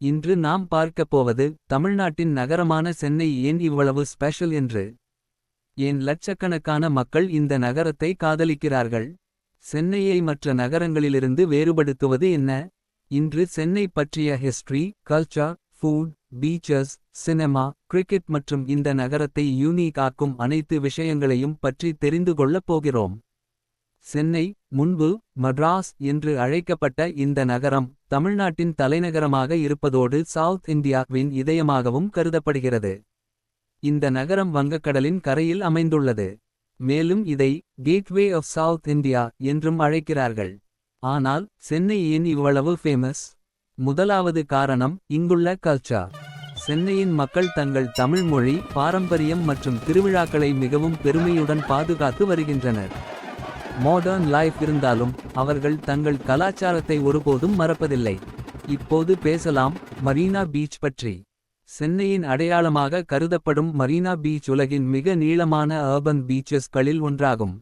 இன்று நாம் பார்க்கப் போவது தமிழ்நாட்டின் நகரமான சென்னை ஏன் இவ்வளவு ஸ்பெஷல் என்று. ஏன் லட்சக்கணக்கான மக்கள் இந்த நகரத்தை காதலிக்கிறார்கள். சென்னையை மற்ற நகரங்களிலிருந்து வேறுபடுத்துவது என்ன. இன்று சென்னை பற்றிய history, culture, food, beaches, cinema, cricket மற்றும் இந்த நகரத்தை யூனிக் ஆக்கும் அனைத்து விஷயங்களையும் பற்றி தெரிந்து கொள்ளப் போகிறோம். சென்னை முன்பு மட்ராஸ் என்று அழைக்கப்பட்ட இந்த நகரம் தமிழ்நாட்டின் தலைநகரமாக இருப்பதோடு சவுத் இந்தியாவின் இதயமாகவும் கருதப்படுகிறது. இந்த நகரம் வங்கக்கடலின் கரையில் அமைந்துள்ளது. மேலும் இதை கேட்வே ஆஃப் சவுத் இந்தியா என்றும் அழைக்கிறார்கள். ஆனால் சென்னை ஏன் இவ்வளவு ஃபேமஸ். முதலாவது காரணம் இங்குள்ள கல்ச்சர். சென்னையின் மக்கள் தங்கள் தமிழ் மொழி, பாரம்பரியம் மற்றும் திருவிழாக்களை மிகவும் பெருமையுடன் பாதுகாத்து வருகின்றனர். மாடர்ன் லைஃப் இருந்தாலும் அவர்கள் தங்கள் கலாச்சாரத்தை ஒருபோதும் மறப்பதில்லை. இப்போது பேசலாம் மரீனா பீச் பற்றி. சென்னையின் அடையாளமாக கருதப்படும் மரீனா பீச் உலகின் மிக நீளமான அர்பன் பீச்சஸ்களில் ஒன்றாகும்.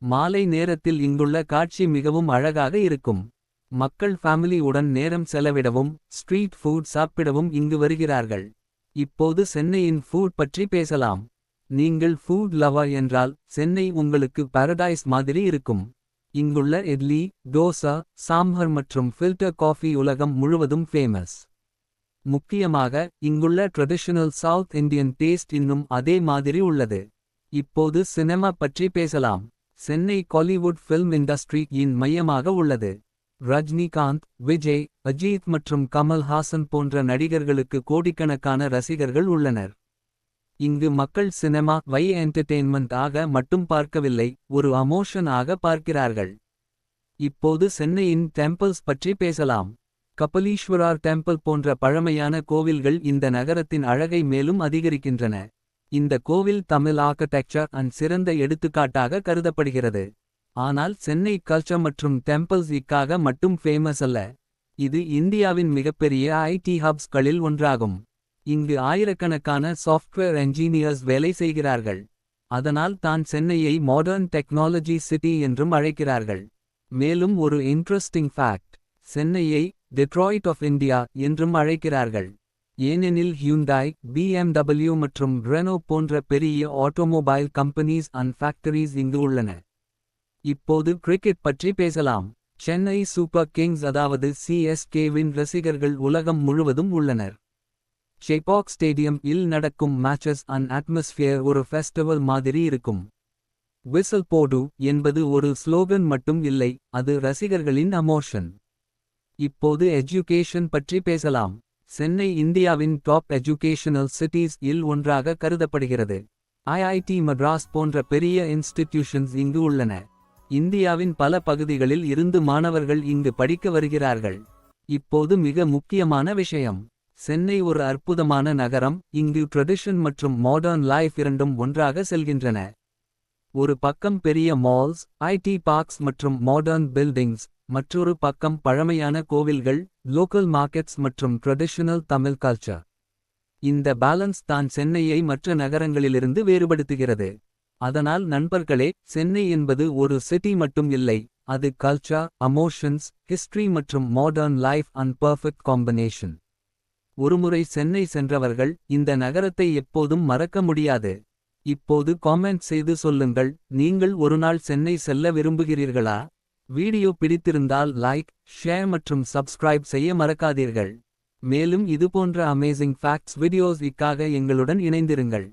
மாலை நேரத்தில் இங்குள்ள காட்சி மிகவும் அழகாக இருக்கும். மக்கள் ஃபேமிலி உடன் நேரம் செலவிடவும் ஸ்ட்ரீட் ஃபுட் சாப்பிடவும் இங்கு வருகிறார்கள். இப்போது சென்னையின் ஃபுட் பற்றி பேசலாம். நீங்கள் ஃபுட் லவர் என்றால் சென்னை உங்களுக்கு பாரடைஸ் மாதிரி இருக்கும். இங்குள்ள இட்லி, தோசா, சாம்பார் மற்றும் ஃபில்டர் காஃபி உலகம் முழுவதும் ஃபேமஸ். முக்கியமாக இங்குள்ள ட்ரெடிஷனல் சவுத் இந்தியன் டேஸ்ட் இன்னும் அதே மாதிரி உள்ளது. இப்போது சினிமா பற்றி பேசலாம். சென்னை காலிவுட் ஃபில்ம் இண்டஸ்ட்ரியின் மையமாக உள்ளது. ரஜினிகாந்த், விஜய், அஜித் மற்றும் கமல் ஹாசன் போன்ற நடிகர்களுக்கு கோடிக்கணக்கான ரசிகர்கள் உள்ளனர். இங்கு மக்கள் சினிமா வை என்டர்டெயின்மெண்ட் ஆக மட்டும் பார்க்கவில்லை, ஒரு அமோஷன் ஆக பார்க்கிறார்கள். இப்போது சென்னையின் டெம்பிள்ஸ் பற்றி பேசலாம். கபலீஸ்வரர் டெம்பிள் போன்ற பழமையான கோவில்கள் இந்த நகரத்தின் அழகை மேலும் அதிகரிக்கின்றன. இந்த கோவில் தமிழ் ஆர்க்கிடெக்சர் அண்ட் சிறந்த எடுத்துக்காட்டாக கருதப்படுகிறது. ஆனால் சென்னை கல்ச்சர் மற்றும் டெம்பிள்ஸ் இக்காக மட்டும் ஃபேமஸ் அல்ல. இது இந்தியாவின் மிகப்பெரிய ஐடி ஹப்ஸ்களில் ஒன்றாகும். இங்கு ஆயிரக்கணக்கான சாஃப்ட்வேர் என்ஜினியர்ஸ் வேலை செய்கிறார்கள். அதனால் தான் சென்னையை மாடர்ன் டெக்னாலஜி சிட்டி என்றும் அழைக்கிறார்கள். மேலும் ஒரு இன்ட்ரெஸ்டிங் ஃபேக்ட், சென்னையை டெட்ராய்ட் ஆஃப் இந்தியா என்றும் அழைக்கிறார்கள். ஏனெனில் ஹியூண்டாய், BMW மற்றும் ரெனோ போன்ற பெரிய ஆட்டோமொபைல் கம்பெனிஸ் அண்ட் ஃபேக்டரிஸ் இங்கு உள்ளன. இப்போது கிரிக்கெட் பற்றி பேசலாம். சென்னை சூப்பர் கிங்ஸ் அதாவது CSKவின் ரசிகர்கள் உலகம் முழுவதும் உள்ளனர். செபாக் ஸ்டேடியம் இல் நடக்கும் மேட்சஸ் அண்ட் அட்மாஸ்பியர் ஒரு ஃபெஸ்டிவல் மாதிரி இருக்கும். விசில் போடு என்பது ஒரு ஸ்லோகன் மட்டும் இல்லை, அது ரசிகர்களின் அமோஷன். இப்போது எஜுகேஷன் பற்றி பேசலாம். சென்னை இந்தியாவின் டாப் எஜுகேஷனல் சிட்டிஸ் இல் ஒன்றாக கருதப்படுகிறது. IIT மட்ராஸ் போன்ற பெரிய இன்ஸ்டிடியூஷன்ஸ் இங்கு உள்ளன. இந்தியாவின் பல பகுதிகளில் இருந்து மாணவர்கள் இங்கு படிக்க வருகிறார்கள். இப்போது மிக முக்கியமான விஷயம், சென்னை ஒரு அற்புதமான நகரம். இங்கு ட்ரெடிஷன் மற்றும் மாடர்ன் லைஃப் இரண்டும் ஒன்றாக செல்கின்றன. ஒரு பக்கம் பெரிய மால்ஸ், ஐடி பார்க்ஸ் மற்றும் மாடர்ன் பில்டிங்ஸ், மற்றொரு பக்கம் பழமையான கோவில்கள், லோக்கல் மார்க்கெட்ஸ் மற்றும் ட்ரெடிஷனல் தமிழ் கல்ச்சர். இந்த பேலன்ஸ் தான் சென்னையை மற்ற நகரங்களிலிருந்து வேறுபடுத்துகிறது. அதனால் நண்பர்களே, சென்னை என்பது ஒரு சிட்டி மட்டும் இல்லை, அது கல்ச்சர், அமோஷன்ஸ், ஹிஸ்டரி மற்றும் modern life and perfect combination. ஒருமுறை சென்னை சென்றவர்கள் இந்த நகரத்தை எப்போதும் மறக்க முடியாது. இப்போது காமெண்ட் செய்து சொல்லுங்கள், நீங்கள் ஒருநாள் சென்னை செல்ல விரும்புகிறீர்களா? வீடியோ பிடித்திருந்தால் லைக், ஷேர் மற்றும் சப்ஸ்கிரைப் செய்ய மறக்காதீர்கள். மேலும் இதுபோன்ற அமேசிங் ஃபேக்ட்ஸ் வீடியோஸ் இக்காக எங்களுடன் இணைந்திருங்கள்.